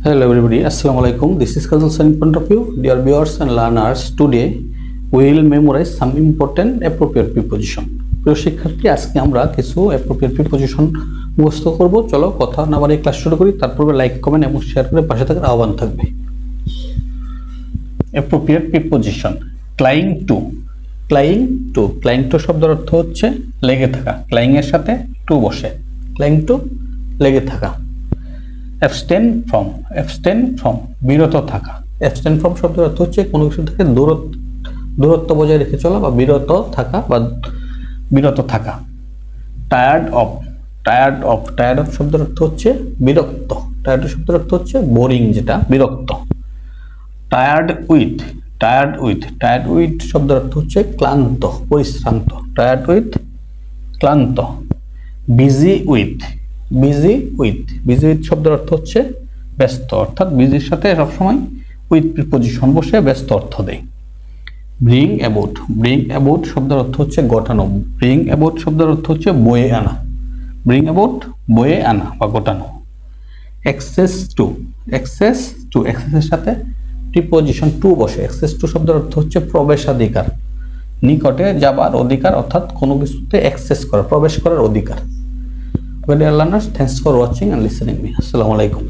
Hello everybody, Assalamu alaikum. This is Kazal Sir in front of you. Dear viewers and learners, today we will memorize some important appropriate preposition. প্রিয় শিক্ষার্থী, আজকে আমরা কিছু appropriate preposition মুখস্থ করব। চলো কথা না বাড়িয়ে ক্লাস শুরু করি। তারপর লাইক, কমেন্ট এবং শেয়ার করে পাশে থাকার আহ্বান থাকবে। appropriate preposition cling to cling to শব্দের অর্থ হচ্ছে লেগে থাকা। cling এর সাথে to বসে, cling to লেগে থাকা। abstain from বিরত থাকা। abstain from শব্দের অর্থ হচ্ছে কোনো কিছু থেকে দূরত্ব বজায় রেখে চলা বা বিরত থাকা। tired of শব্দের অর্থ হচ্ছে বিরক্ত। tired শব্দের অর্থ হচ্ছে বোরিং, যেটা বিরক্ত। tired with শব্দের অর্থ হচ্ছে ক্লান্ত, পরিশ্রান্ত। tired with ক্লান্ত। busy with শব্দের অর্থ হচ্ছে ব্যস্ত, অর্থাৎ বিজির সাথে সবসময় উইথ প্রিপজিশন বসে ব্যস্ত অর্থ দেয়। bring about শব্দের অর্থ হচ্ছে ঘটানো। bring about শব্দের অর্থ হচ্ছে বয়ে আনা। bring about বয়ে আনা বা ঘটানো। access to এর সাথে প্রিপজিশন টু বসে। access to শব্দের অর্থ হচ্ছে প্রবেশাধিকার, নিকটে যাবার অধিকার, অর্থাৎ কোনো কিছুতে অ্যাক্সেস করা, প্রবেশ করার অধিকার। Dear learners, thanks for watching and listening me. Assalamu alaikum.